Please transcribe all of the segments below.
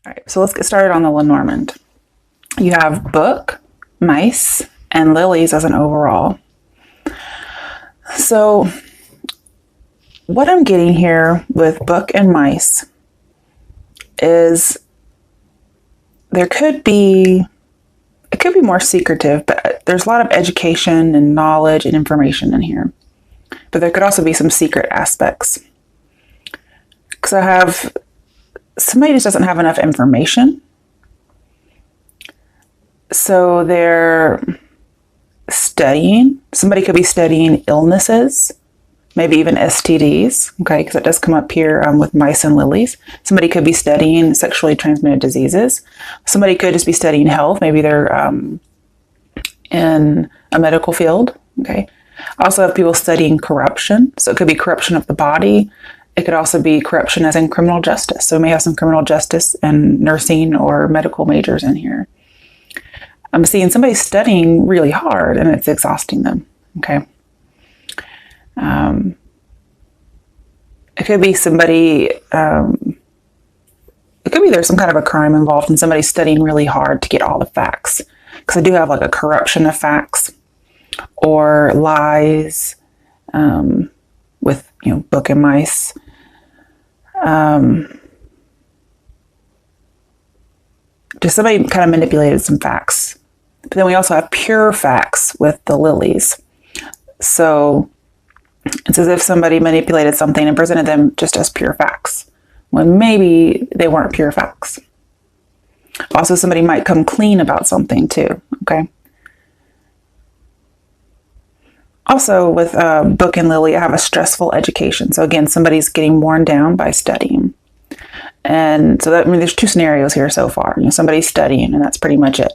All right, so let's get started on the Lenormand. You have book, mice, and lilies as an overall. So what I'm getting here with book and mice is it could be more secretive, but there's a lot of education and knowledge and information in here. But there could also be some secret aspects. Because I have somebody just doesn't have enough information. So they're studying. Somebody could be studying illnesses, maybe even STDs, okay, because it does come up here with mice and lilies. Somebody could be studying sexually transmitted diseases. Somebody could just be studying health. Maybe they're in a medical field, okay. I also have people studying corruption. So it could be corruption of the body. It could also be corruption as in criminal justice. So we may have some criminal justice and nursing or medical majors in here. I'm seeing somebody studying really hard and it's exhausting them, okay. It could be somebody, it could be there's some kind of a crime involved and somebody studying really hard to get all the facts. Because I do have like a corruption of facts or lies with, book and mice. Just somebody kind of manipulated some facts. But then we also have pure facts with the lilies. So it's as if somebody manipulated something and presented them just as pure facts, when maybe they weren't pure facts. Also, somebody might come clean about something too, okay? Also, with book and lily, I have a stressful education. So again, somebody's getting worn down by studying. And so there's two scenarios here so far. Somebody's studying and that's pretty much it.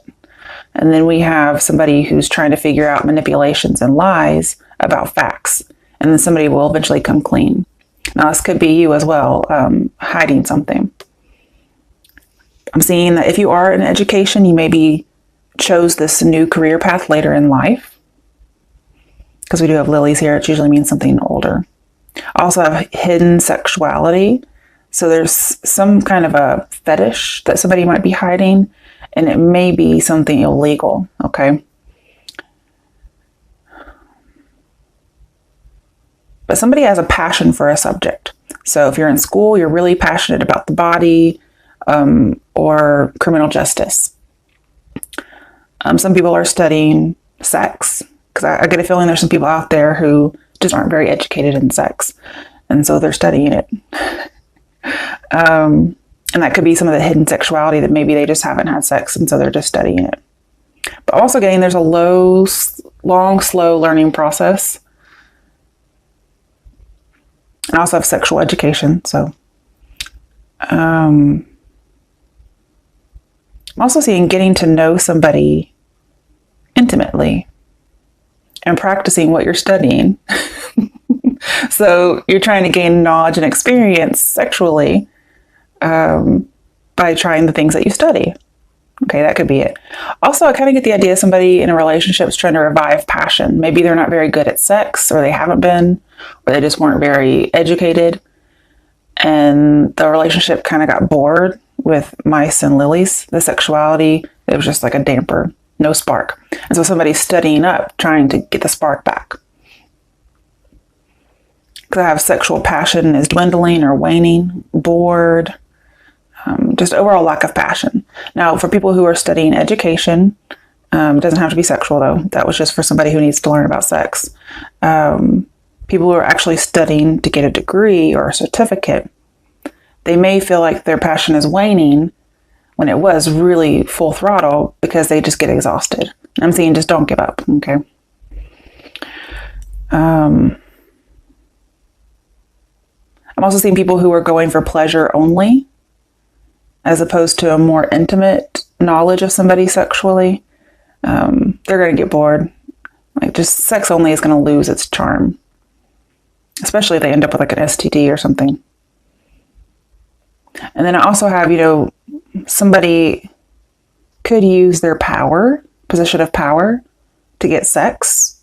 And then we have somebody who's trying to figure out manipulations and lies about facts. And then somebody will eventually come clean. Now, this could be you as well, hiding something. I'm seeing that if you are in education, you maybe chose this new career path later in life. Because we do have lilies here, it usually means something older. I also have hidden sexuality. So there's some kind of a fetish that somebody might be hiding, and it may be something illegal, okay? But somebody has a passion for a subject. So if you're in school, you're really passionate about the body or criminal justice. Some people are studying sex, because I get a feeling there's some people out there who just aren't very educated in sex. And so they're studying it. And that could be some of the hidden sexuality that maybe they just haven't had sex and so they're just studying it. But also getting there's a long, slow learning process. And I also have sexual education. So I'm also seeing getting to know somebody intimately and practicing what you're studying. So you're trying to gain knowledge and experience sexually by trying the things that you study. Okay, that could be it. Also, I kind of get the idea somebody in a relationship is trying to revive passion. Maybe they're not very good at sex, or they haven't been, or they just weren't very educated. And the relationship kind of got bored with mice and lilies. The sexuality, it was just like a damper, no spark. And so somebody's studying up, trying to get the spark back. Because I have sexual passion is dwindling or waning, bored, just overall lack of passion. Now, for people who are studying education, it doesn't have to be sexual though. That was just for somebody who needs to learn about sex. People who are actually studying to get a degree or a certificate, they may feel like their passion is waning when it was really full throttle because they just get exhausted. I'm saying just don't give up, okay? I'm also seeing people who are going for pleasure only as opposed to a more intimate knowledge of somebody sexually. They're going to get bored. Like just sex only is going to lose its charm, especially if they end up with like an STD or something. And then I also have, somebody could use their position of power to get sex.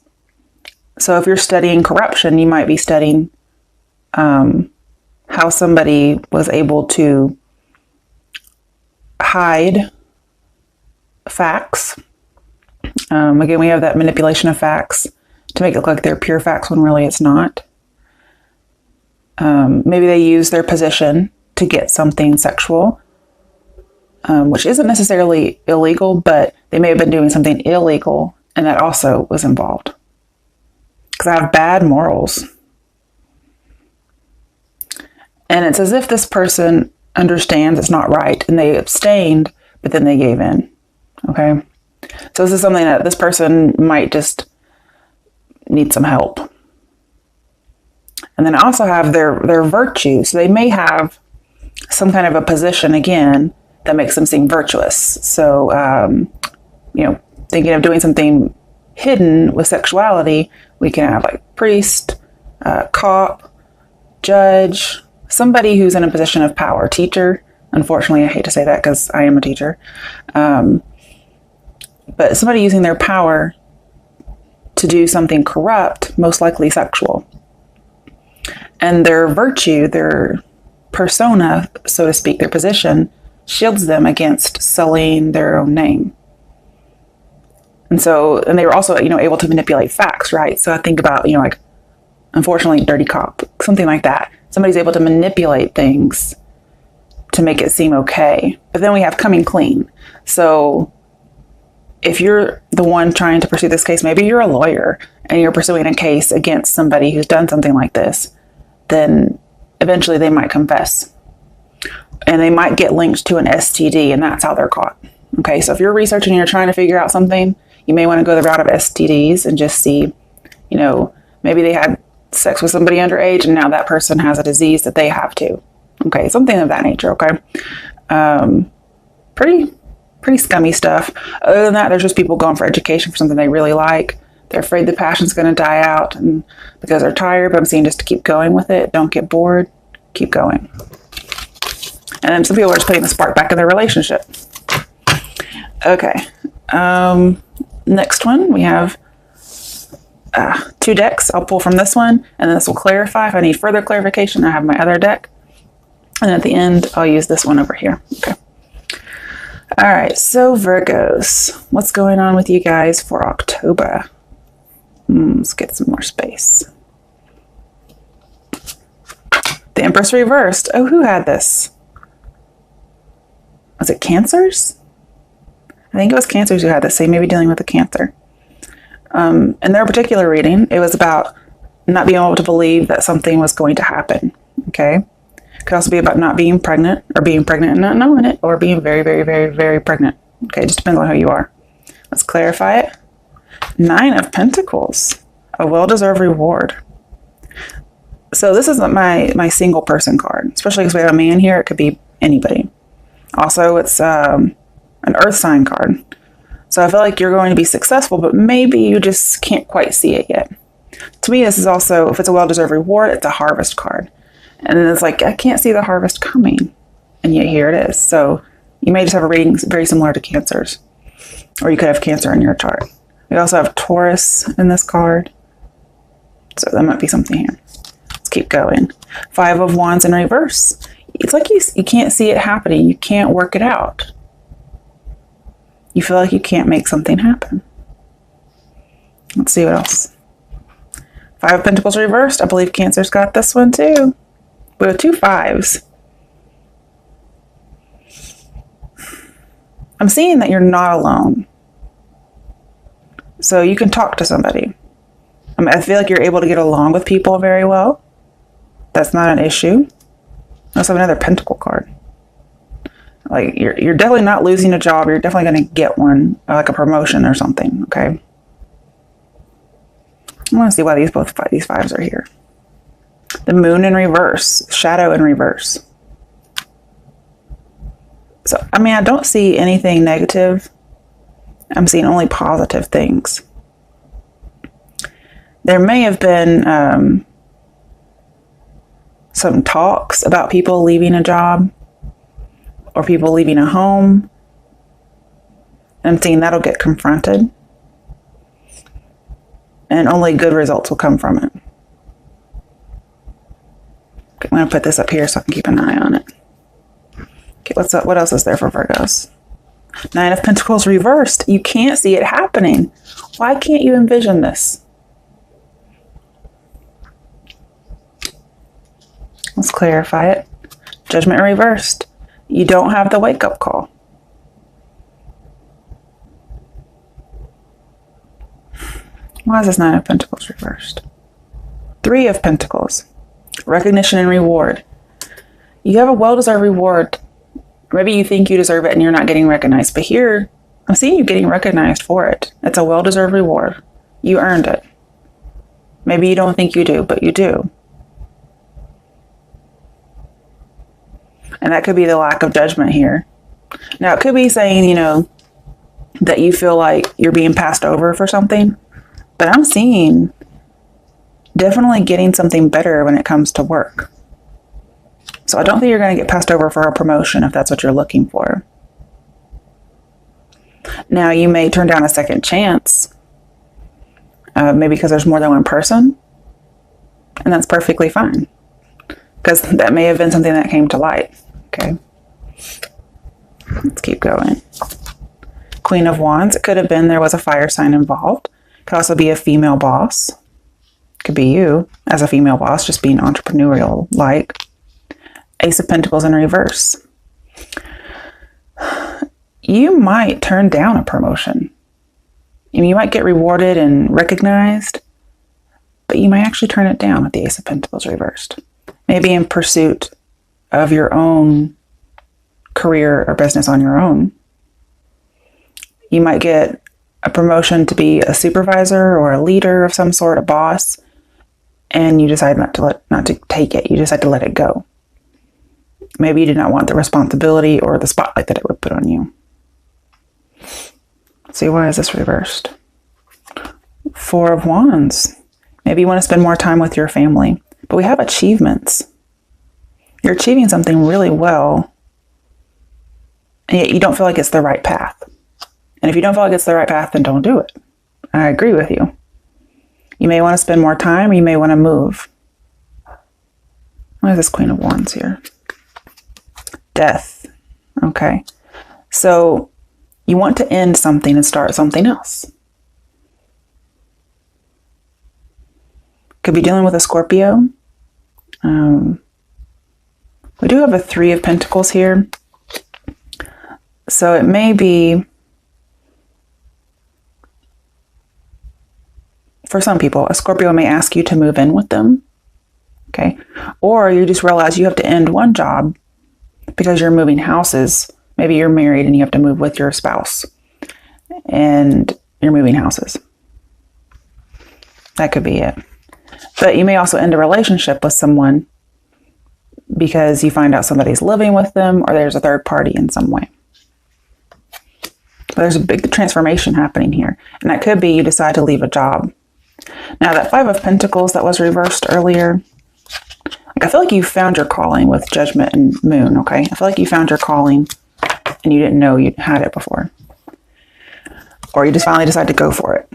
So if you're studying corruption, you might be studying how somebody was able to hide facts. Again, we have that manipulation of facts to make it look like they're pure facts when really it's not. Maybe they use their position to get something sexual, which isn't necessarily illegal, but they may have been doing something illegal, and that also was involved. Because I have bad morals. And it's as if this person understands it's not right, and they abstained, but then they gave in. Okay? So this is something that this person might just need some help. And then I also have their virtue. So they may have some kind of a position, again, that makes them seem virtuous. So, thinking of doing something hidden with sexuality, we can have like priest, cop, judge, somebody who's in a position of power, teacher. Unfortunately, I hate to say that because I am a teacher. But somebody using their power to do something corrupt, most likely sexual. And their virtue, their persona, so to speak, their position, shields them against sullying their own name. And they were also, able to manipulate facts, right? So I think about, unfortunately, dirty cop, something like that. Somebody's able to manipulate things to make it seem okay. But then we have coming clean. So if you're the one trying to pursue this case, maybe you're a lawyer and you're pursuing a case against somebody who's done something like this, then eventually they might confess. And they might get linked to an STD, and that's how they're caught. Okay, so if you're researching and you're trying to figure out something, you may want to go the route of STDs and just see, maybe they had sex with somebody underage and now that person has a disease that they have too. Okay, something of that nature, okay? Pretty scummy stuff. Other than that, there's just people going for education for something they really like. They're afraid the passion's going to die out and because they're tired, but I'm saying just to keep going with it. Don't get bored. Keep going. And then some people are just putting the spark back in their relationship. Okay. Next one, we have 2 decks. I'll pull from this one, and then this will clarify. If I need further clarification, I have my other deck. And at the end, I'll use this one over here. Okay. All right, so Virgos, what's going on with you guys for October? Let's get some more space. The Empress reversed. Oh, who had this? Was it Cancers? I think it was Cancers who had this. They may be dealing with a Cancer. In their particular reading, it was about not being able to believe that something was going to happen. Okay. It could also be about not being pregnant or being pregnant and not knowing it, or being very, very, very, very pregnant. Okay. It just depends on who you are. Let's clarify it. 9 of Pentacles, a well-deserved reward. So this isn't my single person card, especially because we have a man here. It could be anybody. Also, it's an earth sign card. So I feel like you're going to be successful, but maybe you just can't quite see it yet. To me, this is also, if it's a well-deserved reward, it's a harvest card. And then it's like, I can't see the harvest coming. And yet here it is. So you may just have a reading very similar to Cancer's. Or you could have Cancer in your chart. We also have Taurus in this card. So that might be something here. Let's keep going. 5 of Wands in reverse. It's like you can't see it happening. You can't work it out. You feel like you can't make something happen. Let's see what else. 5 of Pentacles reversed. I believe Cancer's got this one too. We have 2 5s. I'm seeing that you're not alone. So you can talk to somebody. I feel like you're able to get along with people very well. That's not an issue. I also have another Pentacle card. Like you're definitely not losing a job. You're definitely going to get one, like a promotion or something. Okay. I want to see why these 5s are here. The Moon in reverse, Shadow in reverse. So, I don't see anything negative. I'm seeing only positive things. There may have been some talks about people leaving a job or people leaving a home. I'm seeing that'll get confronted. And only good results will come from it. Okay, I'm going to put this up here so I can keep an eye on it. Okay, what else is there for Virgos? Nine of Pentacles reversed. You can't see it happening. Why can't you envision this? Let's clarify it. Judgment reversed. You don't have the wake-up call. Why is this Nine of Pentacles reversed? Three of Pentacles. Recognition and reward. You have a well-deserved reward. Maybe you think you deserve it and you're not getting recognized. But here, I'm seeing you getting recognized for it. It's a well-deserved reward. You earned it. Maybe you don't think you do, but you do. And that could be the lack of judgment here. Now, it could be saying, you know, that you feel like you're being passed over for something. But I'm seeing definitely getting something better when it comes to work. So I don't think you're going to get passed over for a promotion if that's what you're looking for. Now, you may turn down a second chance, maybe because there's more than one person. And that's perfectly fine. Because that may have been something that came to light. Okay. Let's keep going. Queen of Wands. It could have been there was a fire sign involved. Could also be a female boss. Could be you as a female boss, just being entrepreneurial like. Ace of Pentacles in reverse. You might turn down a promotion. I mean, you might get rewarded and recognized, but you might actually turn it down with the Ace of Pentacles reversed. Maybe in pursuit of your own career or business on your own. You might get a promotion to be a supervisor or a leader of some sort, a boss, and you decide not to take it. You decide to let it go. Maybe you did not want the responsibility or the spotlight that it would put on you. Let's see, why is this reversed? Four of Wands. Maybe you want to spend more time with your family. But we have achievements. You're achieving something really well, and yet you don't feel like it's the right path. And if you don't feel like it's the right path, then don't do it. I agree with you. You may want to spend more time, or you may want to move. Why is this Queen of Wands here? Death. Okay. So you want to end something and start something else. Could be dealing with a Scorpio. We do have a Three of Pentacles here. So it may be, for some people, a Scorpio may ask you to move in with them. Okay. Or you just realize you have to end one job because you're moving houses. Maybe you're married and you have to move with your spouse and you're moving houses. That could be it. But you may also end a relationship with someone because you find out somebody's living with them or there's a third party in some way. But there's a big transformation happening here. And that could be you decide to leave a job. Now that Five of Pentacles that was reversed earlier, like I feel like you found your calling with Judgment and Moon, okay? I feel like you found your calling and you didn't know you had it before. Or you just finally decide to go for it.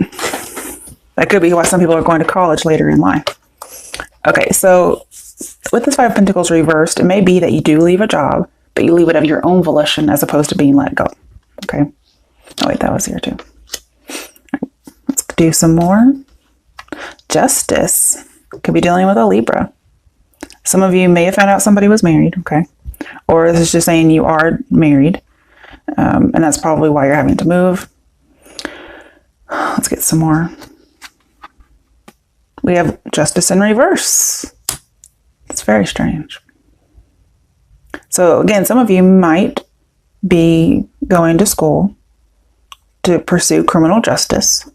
That could be why some people are going to college later in life. Okay, so with this Five of Pentacles reversed, it may be that you do leave a job, but you leave it of your own volition as opposed to being let go. Okay. Oh wait, that was here too. Right, let's do some more. Justice. Could be dealing with a Libra. Some of you may have found out somebody was married, okay? Or this is just saying you are married, and that's probably why you're having to move. Let's get some more. We have Justice in reverse. It's very strange. So again, some of you might be going to school to pursue criminal justice,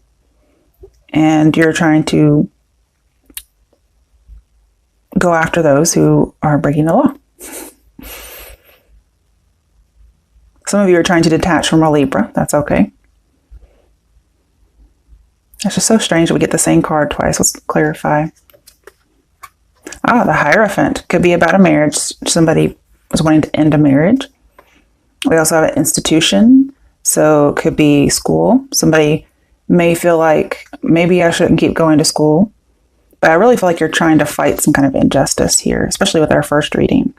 and you're trying to go after those who are breaking the law. Some of you are trying to detach from a Libra. That's okay. It's just so strange that we get the same card twice. Let's clarify. The Hierophant could be about a marriage. Somebody was wanting to end a marriage. We also have an institution. So it could be school. Somebody may feel like maybe I shouldn't keep going to school. But I really feel like you're trying to fight some kind of injustice here, especially with our first reading.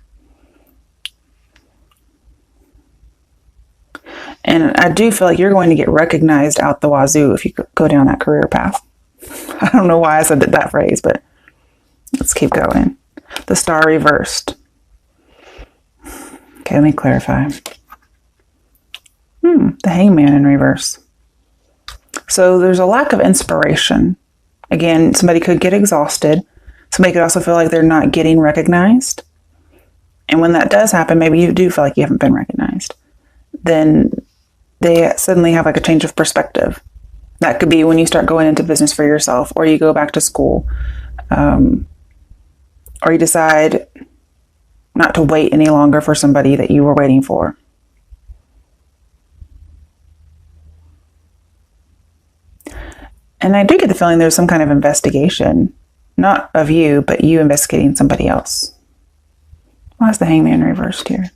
And I do feel like you're going to get recognized out the wazoo if you go down that career path. I don't know why I said that phrase, but let's keep going. The Star reversed. Okay, let me clarify. The Hangman in reverse. So there's a lack of inspiration. Again, somebody could get exhausted. Somebody could also feel like they're not getting recognized. And when that does happen, maybe you do feel like you haven't been recognized. Then they suddenly have like a change of perspective. That could be when you start going into business for yourself, or you go back to school, or you decide not to wait any longer for somebody that you were waiting for. And I do get the feeling there's some kind of investigation, not of you, but you investigating somebody else. Why is the Hangman reversed here?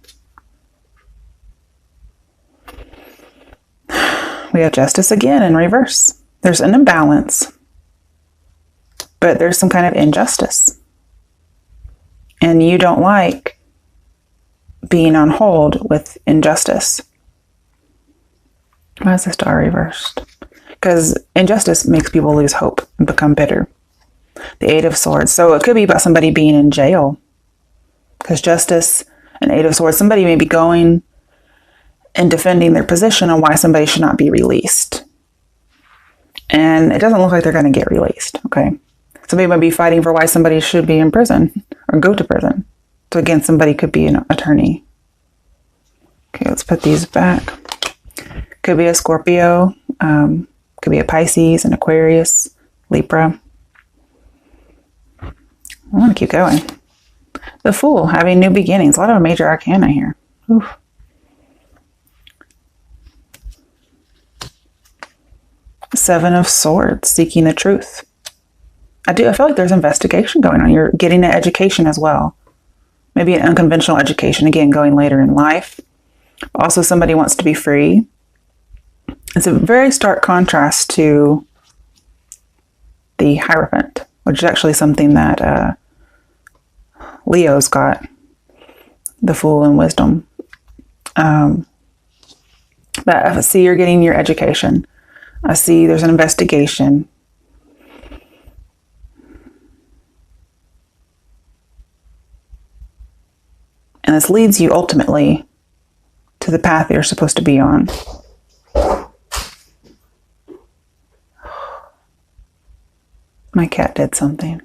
We have Justice again in reverse. There's an imbalance, but there's some kind of injustice. And you don't like being on hold with injustice. Why is the Star reversed? Because injustice makes people lose hope and become bitter. The Eight of Swords. So it could be about somebody being in jail. Because Justice and Eight of Swords, somebody may be going and defending their position on why somebody should not be released. And it doesn't look like they're going to get released, okay? Somebody might be fighting for why somebody should be in prison or go to prison. So again, somebody could be an attorney. Okay, let's put these back. Could be a Scorpio. Could be a Pisces, an Aquarius, Libra. I want to keep going. The Fool, having new beginnings. A lot of major arcana here. Oof. Seven of Swords, seeking the truth. I feel like there's investigation going on. You're getting an education as well. Maybe an unconventional education, again, going later in life. Also, somebody wants to be free. It's a very stark contrast to the Hierophant, which is actually something that Leo's got, the Fool and Wisdom. But I see you're getting your education. I see there's an investigation. And this leads you ultimately to the path that you're supposed to be on. My cat did something.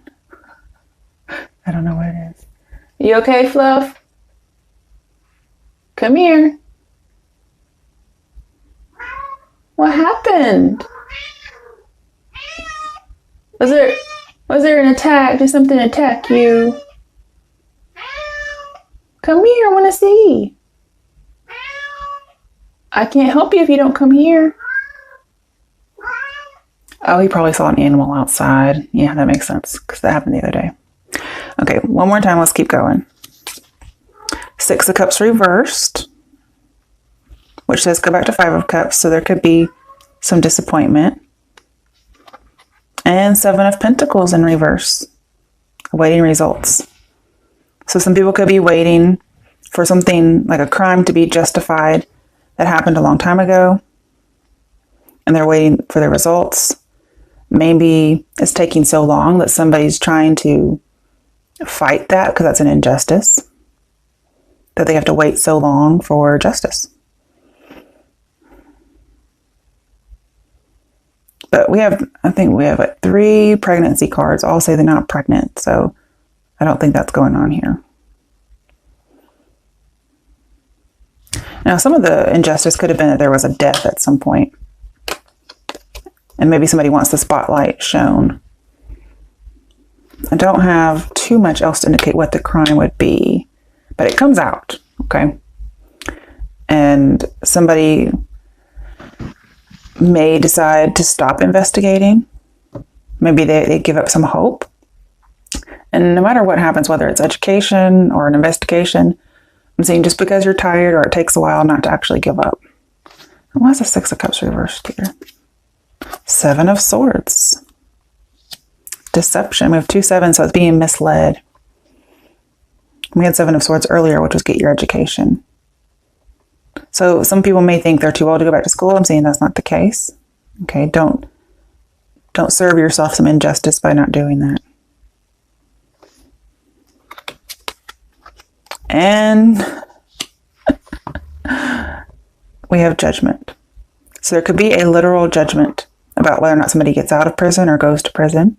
I don't know what it is. You okay, Fluff? Come here. What happened? Was there an attack? Did something attack you? Come here, I want to see. I can't help you if you don't come here. Oh, he probably saw an animal outside. Yeah, that makes sense, because that happened the other day. Okay, one more time. Let's keep going. Six of Cups reversed, which says go back to Five of Cups, so there could be some disappointment. And Seven of Pentacles in reverse, awaiting results. So some people could be waiting for something like a crime to be justified that happened a long time ago, and they're waiting for the results. Maybe it's taking so long that somebody's trying to fight that because that's an injustice, that they have to wait so long for justice. But I think we have like 3 pregnancy cards. All say they're not pregnant, so I don't think that's going on here. Now, some of the injustice could have been that there was a death at some point. And maybe somebody wants the spotlight shown. I don't have too much else to indicate what the crime would be, but it comes out, okay? And somebody may decide to stop investigating. Maybe they give up some hope. And no matter what happens, whether it's education or an investigation, I'm saying just because you're tired or it takes a while not to actually give up. And why is the Six of Cups reversed here? Seven of Swords. Deception. We have 2 sevens, so it's being misled. We had Seven of Swords earlier, which was get your education. So some people may think they're too old to go back to school. I'm saying that's not the case. Okay, don't serve yourself some injustice by not doing that. And we have judgment. So there could be a literal judgment about whether or not somebody gets out of prison or goes to prison.